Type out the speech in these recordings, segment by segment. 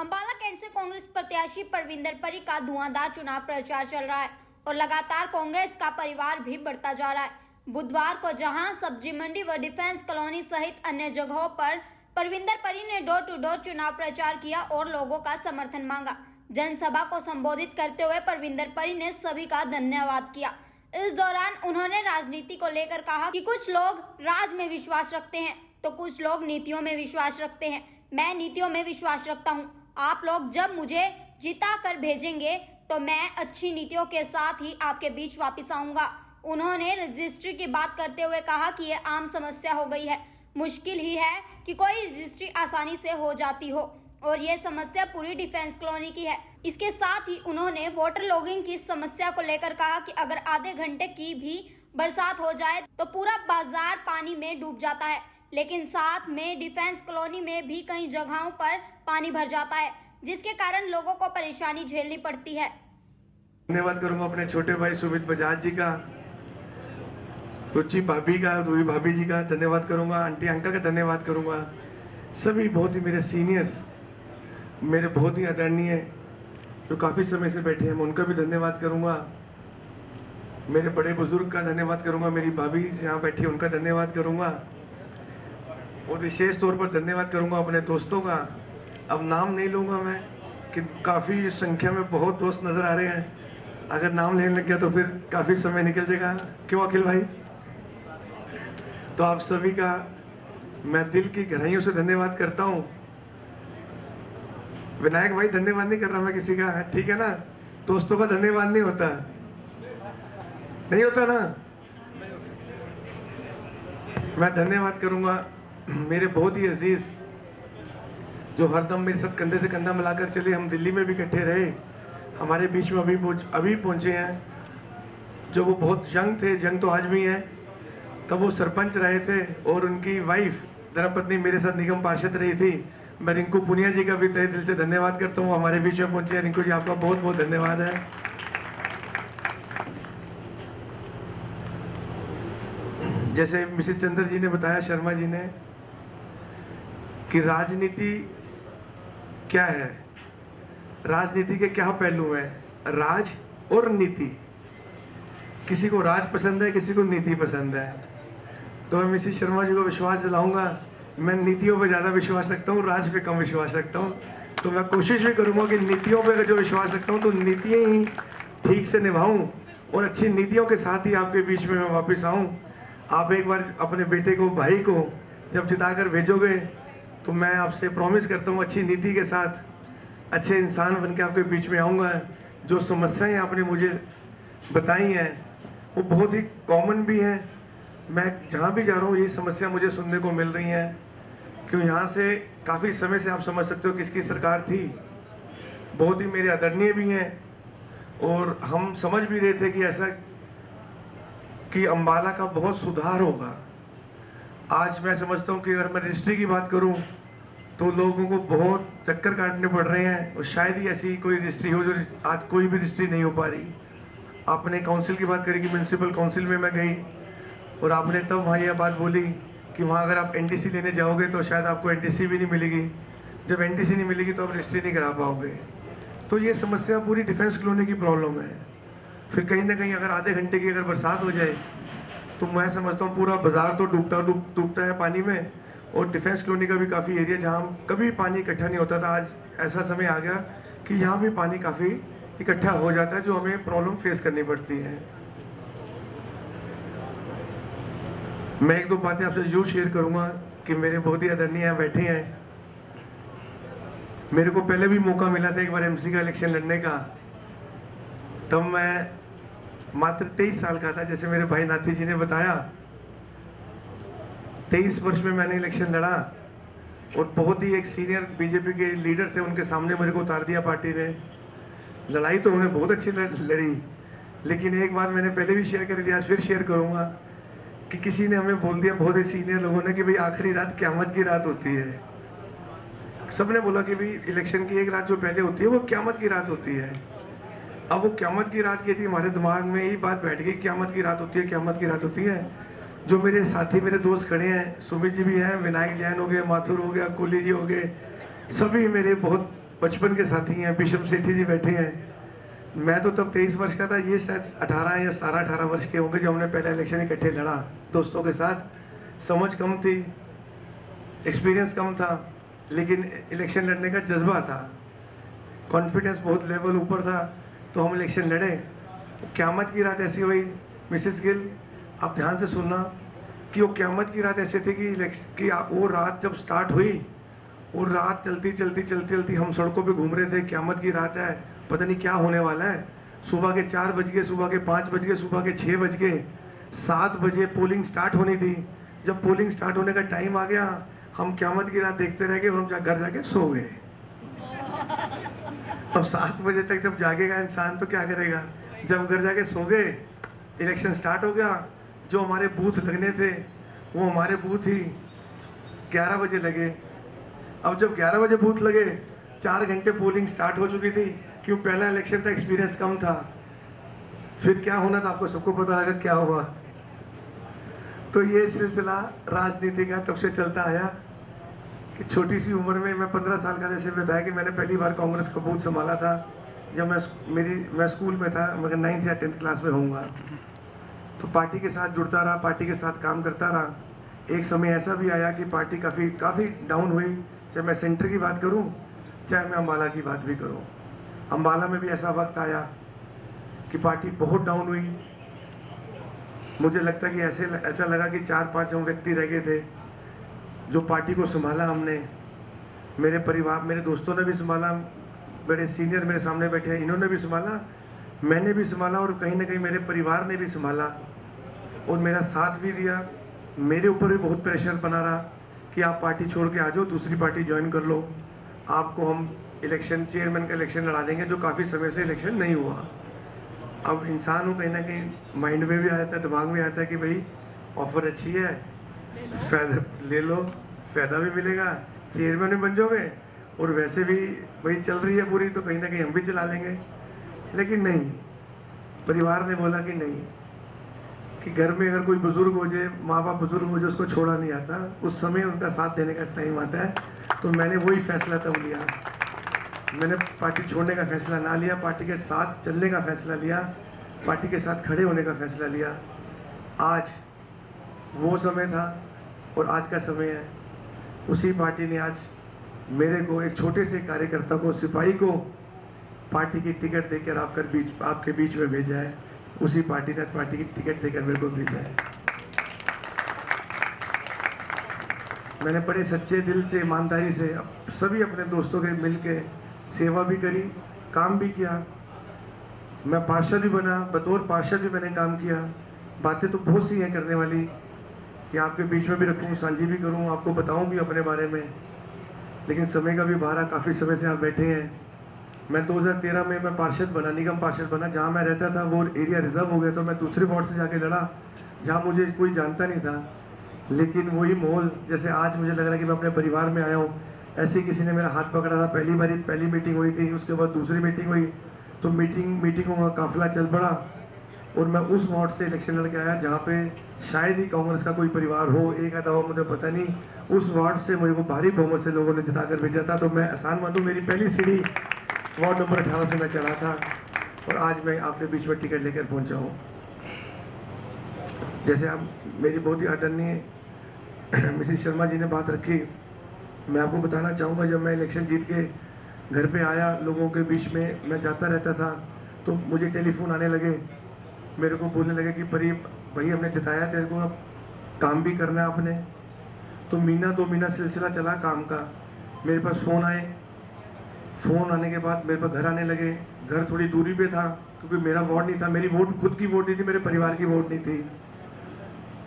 Ambala cantt से कांग्रेस प्रत्याशी परविंदर परी का धुआंधार चुनाव प्रचार चल रहा है और लगातार कांग्रेस का परिवार भी बढ़ता जा रहा है। बुधवार को जहां सब्जी मंडी व डिफेंस कॉलोनी सहित अन्य जगहों पर परविंदर परी ने डोर टू डोर चुनाव प्रचार किया और लोगों का समर्थन मांगा। जनसभा को संबोधित करते हुए परविंदर परी ने सभी का धन्यवाद किया। इस दौरान उन्होंने राजनीति को लेकर कहा कि कुछ लोग राज में विश्वास रखते हैं तो कुछ लोग नीतियों में विश्वास रखते हैं। मैं नीतियों में विश्वास रखता हूं। आप लोग जब मुझे जिता कर भेजेंगे तो मैं अच्छी नीतियों के साथ ही आपके बीच वापस आऊंगा। उन्होंने रजिस्ट्री की बात करते हुए कहा कि यह आम समस्या हो गई है। मुश्किल ही है कि कोई रजिस्ट्री आसानी से हो जाती हो और ये समस्या पूरी डिफेंस कॉलोनी की है। इसके साथ ही उन्होंने वाटर लॉगिंग की समस्या को लेकर कहा कि अगर आधे घंटे की भी बरसात हो जाए तो पूरा बाजार पानी में डूब जाता है, लेकिन साथ में डिफेंस कॉलोनी में भी कई जगहों पर पानी भर जाता है, जिसके कारण लोगों को परेशानी झेलनी पड़ती है। धन्यवाद करूंगा अपने छोटे भाई सुमित बजाज जी का, रुचि भाभी का, रूही भाभी जी का धन्यवाद करूंगा, आंटी अंका का धन्यवाद करूंगा। सभी बहुत ही मेरे सीनियर्स, मेरे बहुत ही आदरणीय जो काफ़ी समय से बैठे हैं, मैं उनका भी धन्यवाद करूंगा। मेरे बड़े बुजुर्ग का धन्यवाद करूंगा, मेरी भाभी यहाँ बैठी है उनका धन्यवाद करूंगा और विशेष तौर पर धन्यवाद करूंगा अपने दोस्तों का। अब नाम नहीं लूँगा मैं कि काफ़ी संख्या में बहुत दोस्त नज़र आ रहे हैं। अगर नाम लेने लग गया तो फिर काफ़ी समय निकल जाएगा, क्यों अखिल भाई? तो आप सभी का मैं दिल की गहराइयों से धन्यवाद करता हूँ। विनायक भाई धन्यवाद नहीं कर रहा मैं किसी का, ठीक है ना? दोस्तों का धन्यवाद नहीं होता, नहीं होता ना? मैं धन्यवाद करूंगा मेरे बहुत ही अजीज जो हरदम मेरे साथ कंधे से कंधा मिलाकर चले। हम दिल्ली में भी इकट्ठे रहे, हमारे बीच में अभी पहुंचे हैं। जो वो बहुत यंग थे, यंग तो आज भी हैं, तब वो सरपंच रहे थे और उनकी वाइफ धर्मपत्नी मेरे साथ निगम पार्षद रही थी। मैं रिंकू पुनिया जी का भी तहे दिल से धन्यवाद करता हूँ, हमारे बीच में पहुंचे हैं। रिंकू जी आपका बहुत बहुत धन्यवाद है। जैसे मिसेस चंद्र जी ने बताया, शर्मा जी ने, कि राजनीति क्या है, राजनीति के क्या पहलू हैं, राज और नीति। किसी को राज पसंद है, किसी को नीति पसंद है। तो मैं मिसेस शर्मा जी को विश्वास दिलाऊंगा, मैं नीतियों पे ज़्यादा विश्वास रखता हूँ, राज पे कम विश्वास रखता हूँ। तो मैं कोशिश भी करूँगा कि नीतियों पे अगर जो विश्वास रखता हूँ तो नीतियाँ ही ठीक से निभाऊँ और अच्छी नीतियों के साथ ही आपके बीच में मैं वापस आऊँ। आप एक बार अपने बेटे को, भाई को जब जिता कर भेजोगे तो मैं आपसे प्रॉमिस करता हूँ अच्छी नीति के साथ अच्छे इंसान बन के आपके बीच में आऊँगा। जो समस्याएं आपने मुझे बताई हैं वो बहुत ही कॉमन भी हैं। मैं जहाँ भी जा रहा हूँ ये समस्या मुझे सुनने को मिल रही हैं, क्यों यहाँ से काफ़ी समय से आप समझ सकते हो किसकी सरकार थी। बहुत ही मेरे आदरणीय भी हैं और हम समझ भी रहे थे कि ऐसा कि अंबाला का बहुत सुधार होगा। आज मैं समझता हूँ कि अगर मैं रजिस्ट्री की बात करूँ तो लोगों को बहुत चक्कर काटने पड़ रहे हैं और शायद ही ऐसी कोई रजिस्ट्री हो जो आज कोई भी रजिस्ट्री नहीं हो पा रही। आपने काउंसिल की बात करी कि म्यूनसिपल काउंसिल में मैं गई और आपने तब वहाँ यह बात बोली कि वहाँ अगर आप एनडीसी लेने जाओगे तो शायद आपको एनडीसी भी नहीं मिलेगी। जब एनडीसी नहीं मिलेगी तो आप रजिस्ट्री नहीं करा पाओगे। तो ये समस्या पूरी डिफेंस कॉलोनी की प्रॉब्लम है। फिर कहीं ना कहीं अगर आधे घंटे की अगर बरसात हो जाए तो मैं समझता हूँ पूरा बाजार तो डूबता है पानी में। और डिफेंस कॉलोनी का भी काफ़ी एरिया जहाँ कभी पानी इकट्ठा नहीं होता था, आज ऐसा समय आ गया कि यहाँ भी पानी काफ़ी इकट्ठा हो जाता है, जो हमें प्रॉब्लम फेस करनी पड़ती है। मैं एक दो बातें आपसे जरूर शेयर करूँगा कि मेरे बहुत ही आदरणीय यहाँ बैठे हैं। मेरे को पहले भी मौका मिला था एक बार एमसी का इलेक्शन लड़ने का, तब मैं मात्र 23 साल का था। जैसे मेरे भाई नाथी जी ने बताया, 23 वर्ष में मैंने इलेक्शन लड़ा और बहुत ही एक सीनियर बीजेपी के लीडर थे, उनके सामने मेरे को उतार दिया पार्टी ने। लड़ाई तो उन्होंने बहुत अच्छी लड़ी, लेकिन एक बात मैंने पहले भी शेयर कर दी, आज फिर शेयर करूंगा कि किसी ने हमें बोल दिया, बहुत ही सीनियर लोगों ने, कि भाई आखिरी रात क़यामत की रात होती है। सबने बोला कि भाई इलेक्शन की एक रात जो पहले होती है वो क़यामत की रात होती है। अब वो क़यामत की रात की थी, हमारे दिमाग में यही बात बैठ गई, क़यामत की रात होती है, क़यामत की रात होती है। जो मेरे साथी, मेरे दोस्त खड़े हैं, सुमित जी भी हैं, विनायक जैन हो गए, माथुर हो गया, कोहली जी हो गए, सभी मेरे बहुत बचपन के साथी हैं, विषम सेठी जी बैठे हैं। मैं तो तब 23 वर्ष का था, ये शायद 18 या 17-18 वर्ष के होंगे जब हमने पहला इलेक्शन इकट्ठे लड़ा दोस्तों के साथ। समझ कम थी, एक्सपीरियंस कम था, लेकिन इलेक्शन लड़ने का जज्बा था, कॉन्फिडेंस बहुत लेवल ऊपर था, तो हम इलेक्शन लड़े। क़यामत की रात ऐसी हुई मिसेस गिल, आप ध्यान से सुनना कि वो क़यामत की रात ऐसे थी कि वो रात जब स्टार्ट हुई, वो रात चलती चलती चलती चलती हम सड़कों पे घूम रहे थे। क़यामत की रात है, पता नहीं क्या होने वाला है। सुबह के 4 बज गए, सुबह के 5 बज गए, सुबह के 6 बज गए, 7 बजे पोलिंग स्टार्ट होनी थी। जब पोलिंग स्टार्ट होने का टाइम आ गया, हम क़यामत की रात देखते रह गए और हम घर जाके सो गए। अब 7 बजे तक जब जागेगा इंसान तो क्या करेगा। जब घर जाके सो गए, इलेक्शन स्टार्ट हो गया। जो हमारे बूथ लगने थे वो हमारे बूथ ही 11 बजे लगे। अब जब 11 बजे बूथ लगे, 4 घंटे पोलिंग स्टार्ट हो चुकी थी, क्यों पहला इलेक्शन था, एक्सपीरियंस कम था। फिर क्या होना था आपको सबको पता लगा क्या हुआ। तो ये सिलसिला राजनीति का तब से चलता आया कि छोटी सी उम्र में, मैं 15 साल का, जैसे बताया कि मैंने पहली बार कांग्रेस का बूथ संभाला था जब मैं स्कूल में था, मगर 9th या 10th क्लास में होऊंगा। तो पार्टी के साथ जुड़ता रहा, पार्टी के साथ काम करता रहा। एक समय ऐसा भी आया कि पार्टी काफ़ी डाउन हुई, चाहे मैं सेंटर की बात करूं, चाहे मैं अम्बाला की बात भी करूं। अम्बाला में भी ऐसा वक्त आया कि पार्टी बहुत डाउन हुई। मुझे लगता है कि ऐसा लगा कि 4-5 हम व्यक्ति रह गए थे जो पार्टी को संभाला हमने। मेरे परिवार, मेरे दोस्तों ने भी संभाला, बड़े सीनियर मेरे सामने बैठे हैं, इन्होंने भी संभाला, मैंने भी संभाला, और कहीं ना कहीं मेरे परिवार ने भी संभाला और मेरा साथ भी दिया। मेरे ऊपर भी बहुत प्रेशर बना रहा कि आप पार्टी छोड़ के आ जाओ, दूसरी पार्टी ज्वाइन कर लो, आपको हम इलेक्शन, चेयरमैन का इलेक्शन लड़ा देंगे, जो काफ़ी समय से इलेक्शन नहीं हुआ। अब इंसान को कहीं ना कहीं माइंड में भी आ जाता है, दिमाग में आता है कि भाई ऑफर अच्छी है, फ़ायदा ले लो, फ़ायदा भी मिलेगा, चेयरमैन भी बन जाओगे, और वैसे भी भाई चल रही है पूरी, तो कहीं ना कहीं हम भी चला लेंगे। लेकिन नहीं, परिवार ने बोला कि नहीं, कि घर में अगर कोई बुजुर्ग हो जाए, माँ बाप बुजुर्ग हो जाए, उसको छोड़ा नहीं आता, उस समय उनका साथ देने का टाइम आता है। तो मैंने वही फैसला तब लिया, मैंने पार्टी छोड़ने का फैसला ना लिया, पार्टी के साथ चलने का फैसला लिया, पार्टी के साथ खड़े होने का फैसला लिया। आज वो समय था और आज का समय है। उसी पार्टी ने आज मेरे को, एक छोटे से कार्यकर्ता को, सिपाही को, पार्टी की टिकट देकर आपके बीच में भेजा है। उसी पार्टी ने पार्टी की टिकट देकर मेरे को भेजा है। मैंने बड़े सच्चे दिल से, ईमानदारी से सभी अपने दोस्तों के मिल के सेवा भी करी, काम भी किया। मैं पार्षद भी बना, बतौर पार्षद भी मैंने काम किया। बातें तो बहुत सी हैं करने वाली कि आपके बीच में भी रखूँ, साझी भी करूँ, आपको बताऊँ भी अपने बारे में, लेकिन समय का भी भारा, काफ़ी समय से आप बैठे हैं। मैं 2013 में मैं पार्षद बना, निगम पार्षद बना। जहाँ मैं रहता था वो एरिया रिजर्व हो गया, तो मैं दूसरे वार्ड से जाके लड़ा जहाँ मुझे कोई जानता नहीं था। लेकिन वही माहौल, जैसे आज मुझे लग रहा है कि मैं अपने परिवार में आया हूँ, ऐसे ही किसी ने मेरा हाथ पकड़ा था। पहली मीटिंग हुई थी, उसके बाद दूसरी मीटिंग हुई, तो मीटिंगों का काफिला चल पड़ा और मैं उस वार्ड से इलेक्शन लड़के आया जहाँ पे शायद ही कांग्रेस का कोई परिवार हो, एक आधा हो, मुझे पता नहीं। उस वार्ड से मुझे को भारी बहुमत से लोगों ने जिताकर भेजा था। तो मैं एहसान मानूं, मेरी पहली सीढ़ी वार्ड नंबर 18 से मैं चला था और आज मैं आपके बीच में टिकट लेकर पहुंचा हूँ। जैसे आप मेरी बहुत ही आदरणीय मिसेस शर्मा जी ने बात रखी, मैं आपको बताना चाहूँगा, जब मैं इलेक्शन जीत के घर पे आया, लोगों के बीच में मैं जाता रहता था, तो मुझे टेलीफोन आने लगे, मेरे को बोलने लगे कि परी भाई हमने जिताया तेरे को, अब काम भी करना है आपने। तो महीना 2 महीना सिलसिला चला काम का। मेरे पास फ़ोन आए, फ़ोन आने के बाद मेरे पास घर आने लगे। घर थोड़ी दूरी पे था क्योंकि मेरा वोट नहीं था, मेरी वोट खुद की वोट नहीं थी, मेरे परिवार की वोट नहीं थी।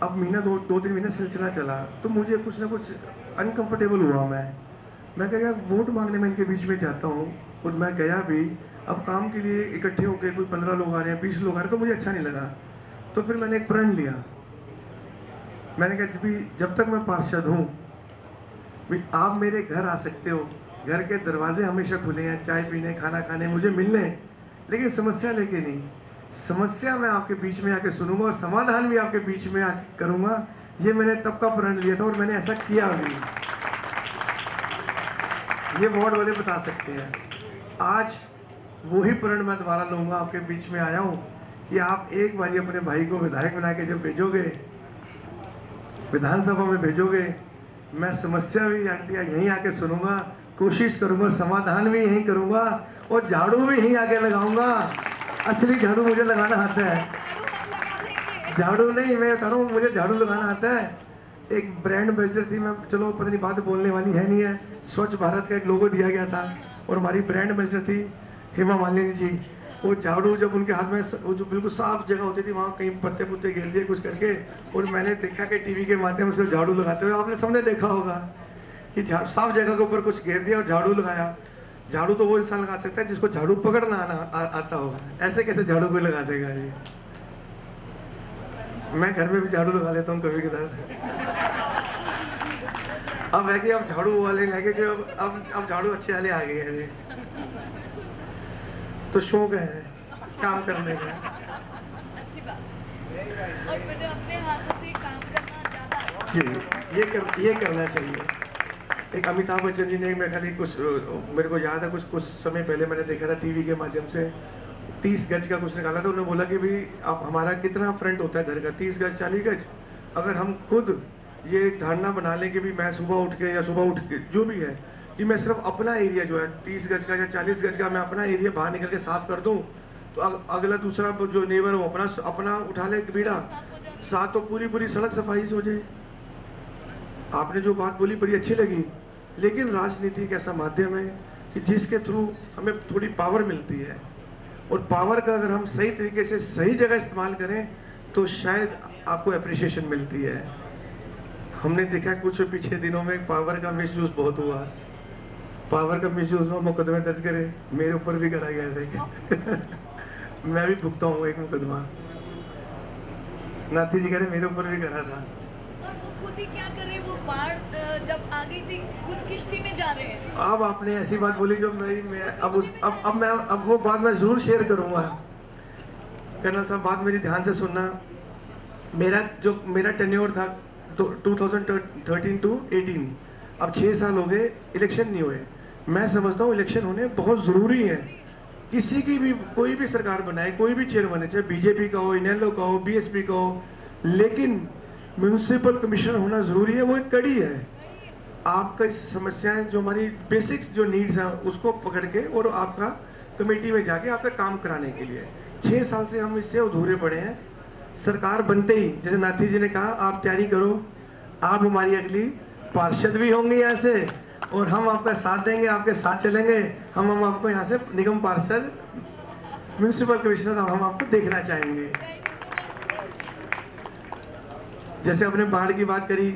अब महीना 2-3 महीने सिलसिला चला तो मुझे कुछ ना कुछ अनकंफर्टेबल हुआ। मैं कह यार वोट मांगने में इनके बीच में जाता हूँ, और मैं गया भी। अब काम के लिए इकट्ठे होकर कोई 15 लोग आ रहे हैं, 20 लोग आ रहे हैं, तो मुझे अच्छा नहीं लगा। तो फिर मैंने एक प्रण लिया, मैंने कहा जब तक मैं पार्षद हूँ, आप मेरे घर आ सकते हो, घर के दरवाजे हमेशा खुले हैं, चाय पीने, खाना खाने, मुझे मिलने, लेकिन समस्या लेके नहीं। समस्या मैं आपके बीच में आके सुनूंगा और समाधान भी आपके बीच में आके करूंगा। ये मैंने तब का प्रण लिया था और मैंने ऐसा किया भी। ये वार्ड वाले बता सकते हैं। आज वही प्रण मैं दोबारा लूँगा, आपके बीच में आया हूँ कि आप एक बारी अपने भाई को विधायक बना के जब भेजोगे, विधानसभा में भेजोगे, मैं समस्या भी यहीं आके सुनूंगा, कोशिश करूंगा, समाधान भी यहीं करूंगा और झाड़ू भी यहीं आके लगाऊंगा। असली झाड़ू मुझे लगाना आता है, झाड़ू नहीं, मैं बता रहा हूँ मुझे झाड़ू लगाना आता है। एक ब्रांड एम्बेसडर थी, मैं चलो पता नहीं बात बोलने वाली है नहीं है, स्वच्छ भारत का एक लोगो दिया गया था और हमारी ब्रांड एम्बेसडर थी हेमा मालिनी जी। वो झाड़ू जब उनके हाथ में, वो जो बिल्कुल साफ जगह होती थी वहाँ कहीं पत्ते पुत्ते घेर दिए कुछ करके, और मैंने देखा कि टीवी के माध्यम से झाड़ू लगाते हुए, आपने सबने देखा होगा कि साफ जगह के ऊपर कुछ घेर दिया और झाड़ू लगाया। झाड़ू तो वो इंसान लगा सकता है जिसको झाड़ू पकड़ना आता होगा, ऐसे कैसे झाड़ू कोई लगा देगा ये। मैं घर में भी झाड़ू लगा लेता हूँ कभी कभार। अब है कि अब झाड़ू वाले लगे कि अब झाड़ू अच्छे वाले आ गए हैं, तो शौक है काम करने का। अच्छी बात। और मुझे अपने हाथों से काम करना ज़्यादा जी, ये करना चाहिए। एक अमिताभ बच्चन जी ने, मैं खाली कुछ मेरे को याद है, कुछ समय पहले मैंने देखा था टीवी के माध्यम से, 30 गज का कुछ निकाला था। उन्होंने बोला कि भाई अब हमारा कितना फ्रंट होता है घर का, 30 गज 40 गज। अगर हम खुद ये धारणा बना लें कि भी मैं सुबह उठ के या सुबह उठ के जो भी है कि मैं सिर्फ अपना एरिया जो है 30 गज का या 40 गज का मैं अपना एरिया बाहर निकल के साफ कर दूं, तो अगला दूसरा जो नेबर हो अपना उठा ले बीड़ा, साथ तो पूरी सड़क सफाई से हो जाए। आपने जो बात बोली बड़ी अच्छी लगी, लेकिन राजनीति एक ऐसा माध्यम है कि जिसके थ्रू हमें थोड़ी पावर मिलती है, और पावर का अगर हम सही तरीके से सही जगह इस्तेमाल करें तो शायद आपको अप्रिशिएशन मिलती है। हमने देखा कुछ पिछले दिनों में पावर का मिसयूज बहुत हुआ, पावर का मिसयूज हुआ, मुकदमे दर्ज करे, मेरे ऊपर भी करा गया था। मैं भी भुगता हूँ एक मुकदमा, नाथी जी कह रहे मेरे ऊपर भी करा था। और वो खुद ही क्या करे, वो बाढ़ जब आ गई थी खुद किश्ती में जा रहे हैं। अब आपने ऐसी बात बोली जो अब वो बात मैं जरूर शेयर करूंगा। कर्नल साहब बात मेरी ध्यान से सुनना। मेरा टेन्योर था 2013 टू 18, अब 6 साल हो गए, इलेक्शन नहीं हुए। मैं समझता हूँ इलेक्शन होने बहुत ज़रूरी है। किसी की भी कोई भी सरकार बनाए, कोई भी चेयर बने, चाहे बीजेपी का हो, इनेलो का हो, बीएसपी का हो, लेकिन म्यूनिसिपल कमिश्नर होना ज़रूरी है। वो एक कड़ी है। आपका समस्याएं जो हमारी बेसिक्स जो नीड्स हैं उसको पकड़ के और आपका कमेटी में जाके आपका काम कराने के लिए 6 साल से हम इससे अधूरे पड़े हैं। सरकार बनते ही जैसे नाथी जी ने कहा, आप तैयारी करो, आप हमारी अगली पार्षद भी होंगे यहाँ से, और हम आपका साथ देंगे, आपके साथ चलेंगे। हम आपको यहाँ से निगम पार्षद, म्यूनिसिपल कमिश्नर हम आपको देखना चाहेंगे। जैसे आपने बाढ़ की बात करी,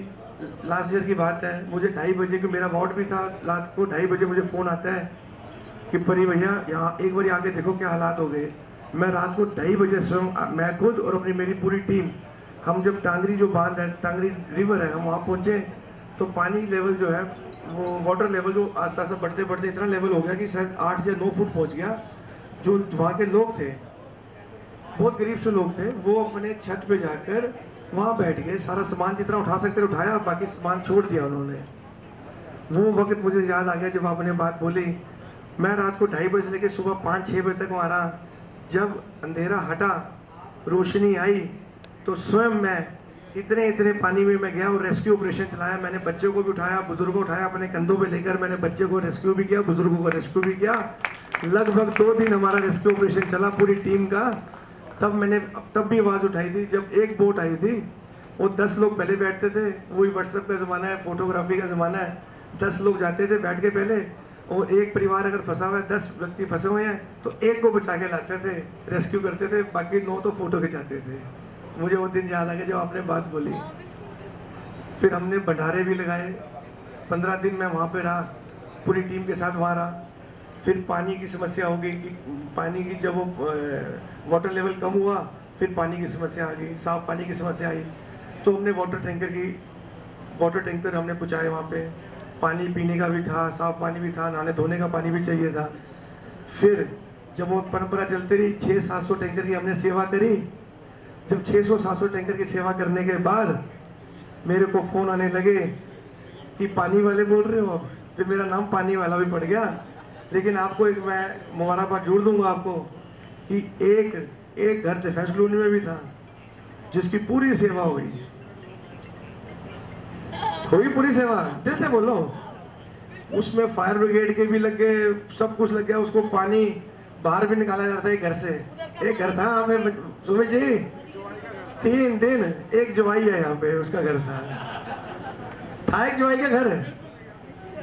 लास्ट ईयर की बात है, मुझे 2:30 बजे को, मेरा वार्ड भी था, रात को 2:30 बजे मुझे फ़ोन आता है कि परी भैया यहाँ एक बार आके देखो क्या हालात हो गए। मैं रात को 2:30 बजे स्वयं, मैं खुद और अपनी मेरी पूरी टीम, हम जब टांगरी जो बांध है, टांगरी रिवर है, हम वहाँ पहुँचे तो पानी लेवल जो है, वो वाटर लेवल जो आस्ते आस्ते बढ़ते बढ़ते इतना लेवल हो गया कि शायद 8 या 9 फुट पहुँच गया। जो वहाँ के लोग थे, बहुत गरीब से लोग थे, वो अपने छत पे जाकर वहाँ बैठ गए, सारा सामान जितना उठा सकते उठाया, बाकी सामान छोड़ दिया उन्होंने। वो वक्त मुझे याद आ गया जब आपने बात बोली। मैं रात को 2:30 बजे से लेकर सुबह 5-6 बजे तक वहाँ रहा। जब अंधेरा हटा, रोशनी आई, तो स्वयं मैं इतने पानी में मैं गया और रेस्क्यू ऑपरेशन चलाया। मैंने बच्चों को भी उठाया, बुजुर्गों को उठाया, अपने कंधों पे लेकर मैंने बच्चे को रेस्क्यू भी किया, बुजुर्गों को रेस्क्यू भी किया। लगभग 2 दिन हमारा रेस्क्यू ऑपरेशन चला पूरी टीम का। तब भी आवाज़ उठाई थी जब एक बोट आई थी, वो 10 लोग पहले बैठते थे, वही व्हाट्सएप का ज़माना है, फोटोग्राफी का ज़माना है, 10 लोग जाते थे बैठ के पहले, और एक परिवार अगर फंसा हुआ है, 10 व्यक्ति फंसे हुए हैं, तो एक को बचा के लाते थे, रेस्क्यू करते थे, बाकी 9 तो फोटो खिंचाते थे। मुझे वो दिन याद आ गया जब आपने बात बोली। फिर हमने भंडारे भी लगाए, 15 दिन मैं वहाँ पे रहा, पूरी टीम के साथ वहाँ रहा। फिर पानी की समस्या हो गई कि पानी की जब वो वाटर लेवल कम हुआ, फिर पानी की समस्या आ गई, साफ पानी की समस्या आई, तो हमने वाटर टैंकर हमने पहुँचाए वहाँ पे। पानी पीने का भी था, साफ पानी भी था, नहाने धोने का पानी भी चाहिए था। फिर जब वो परंपरा चलती रही, 600-700 टैंकर की हमने सेवा करी। जब 600-700 टैंकर की सेवा करने के बाद मेरे को फ़ोन आने लगे कि पानी वाले बोल रहे हो, अब फिर मेरा नाम पानी वाला भी पड़ गया। लेकिन आपको एक मैं मुबारकबाद जोड़ दूंगा आपको कि एक घर डिफेंस कॉलोनी में भी था जिसकी पूरी सेवा हुई पूरी सेवा, दिल से बोलो। उसमें फायर ब्रिगेड के भी लग गए, सब कुछ लग गया, उसको पानी बाहर भी निकाला जाता है घर से। एक घर था यहाँ पे सुमित जी, 3 दिन एक जवाई है यहाँ पे, उसका घर था एक जवाई का घर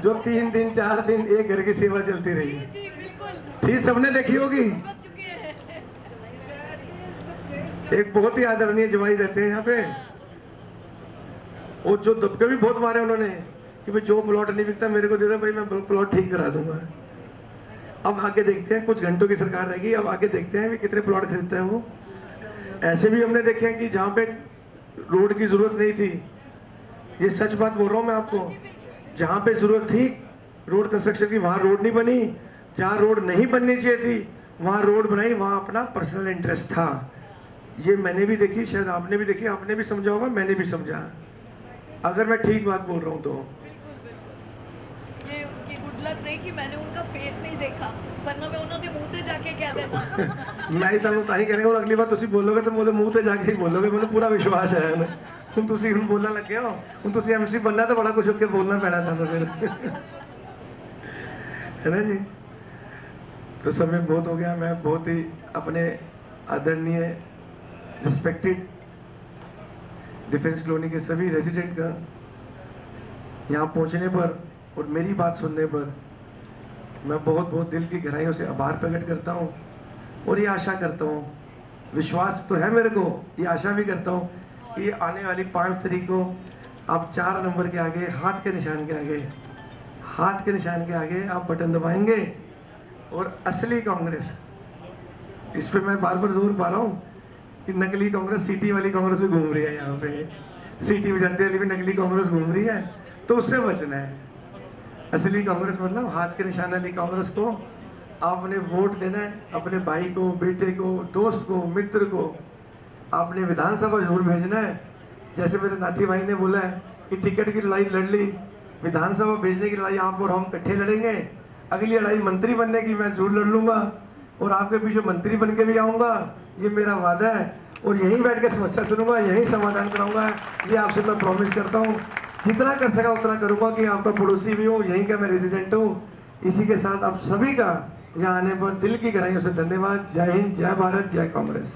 जो 3 दिन 4 दिन एक घर की सेवा चलती रही जी बिल्कुल थी, सबने देखी होगी। समझ चुके हैं। एक बहुत ही आदरणीय जवाई रहते हैं यहाँ पे, और जो दबके भी बहुत मारे उन्होंने कि भाई जो प्लॉट नहीं बिकता मेरे को दे दे भाई, मैं प्लॉट ठीक करा दूंगा। अब आगे देखते हैं, कुछ घंटों की सरकार रहेगी, अब आगे देखते हैं भी कितने प्लॉट खरीदते हैं वो। ऐसे भी हमने देखे हैं कि जहाँ पे रोड की जरूरत नहीं थी, ये सच बात बोल रहा हूँ मैं आपको, जहाँ पे जरूरत थी रोड कंस्ट्रक्शन की वहाँ रोड नहीं बनी, जहाँ रोड नहीं बननी चाहिए थी वहाँ रोड बनाई, वहाँ अपना पर्सनल इंटरेस्ट था। ये मैंने भी देखी, शायद आपने भी देखी, आपने भी समझा होगा, मैंने भी समझा, अगर मैं ठीक बात बोल रहा हूँ तो। ये उनकी गुड लक रही कि मैंने उनका फेस नहीं देखा, वरना मैं उन्होंने मुंह ते जाके कह देता। मैं ही ਤੁਹਾਨੂੰ ਤਾਂ ਹੀ ਕਹਿੰਦਾ ਹੁਣ ਅਗਲੀ ਵਾਰ ਤੁਸੀਂ ਬੋਲੋਗੇ ਤਾਂ ਮੇਰੇ ਮੂੰਹ ਤੇ ਜਾ ਕੇ ਹੀ ਬੋਲੋਗੇ, ਮੈਨੂੰ ਪੂਰਾ ਵਿਸ਼ਵਾਸ ਹੈ ਹੁਣ ਤੁਸੀਂ ਹੁਣ ਬੋਲਣ ਲੱਗੇ ਹੋ, ਹੁਣ ਤੁਸੀਂ ਐਮਸੀ बनना ਤਾਂ ਬੜਾ ਕੁਝ ਹੋ ਕੇ ਬੋਲਣਾ ਪੈਣਾ ਤੁਹਾਨੂੰ ਫਿਰ, है ना जी। तो समय बहुत हो गया, मैं बहुत ही अपने आदरणीय रिस्पेक्टेड डिफेंस कॉलोनी के सभी रेजिडेंट का यहाँ पहुँचने पर और मेरी बात सुनने पर मैं बहुत बहुत दिल की गहराइयों से आभार प्रकट करता हूँ, और ये आशा करता हूँ, विश्वास तो है मेरे को, ये आशा भी करता हूँ कि आने वाली 5 तारीख को आप 4 नंबर के आगे, हाथ के निशान के आगे आप बटन दबाएंगे, और असली कांग्रेस, इस पे मैं बार बार जोर पा रहा हूँ कि नकली कांग्रेस, सीटी वाली कांग्रेस भी घूम रही है यहाँ पे, सीटी बजाते वाली भी नकली कांग्रेस घूम रही है, तो उससे बचना है। असली कांग्रेस मतलब हाथ के निशान वाली कांग्रेस को आपने वोट देना है, अपने भाई को, बेटे को, दोस्त को, मित्र को आपने विधानसभा जरूर भेजना है। जैसे मेरे नाती भाई ने बोला है कि टिकट की लड़ाई लड़ ली, विधानसभा भेजने की लड़ाई आप और हम इकट्ठे लड़ेंगे, अगली लड़ाई मंत्री बनने की मैं जरूर लड़ लूंगा, और आपके पीछे मंत्री बन के भी आऊँगा, ये मेरा वादा है, और यहीं बैठ के समस्या सुनूंगा, यहीं समाधान कराऊंगा, ये आपसे मैं प्रॉमिस करता हूँ। जितना कर सका उतना करूँगा कि आपका पड़ोसी भी हूँ, यहीं का मैं रेजिडेंट हूँ। इसी के साथ आप सभी का यहाँ आने पर दिल की गहराइयों से धन्यवाद। जय हिंद, जय भारत, जय कांग्रेस।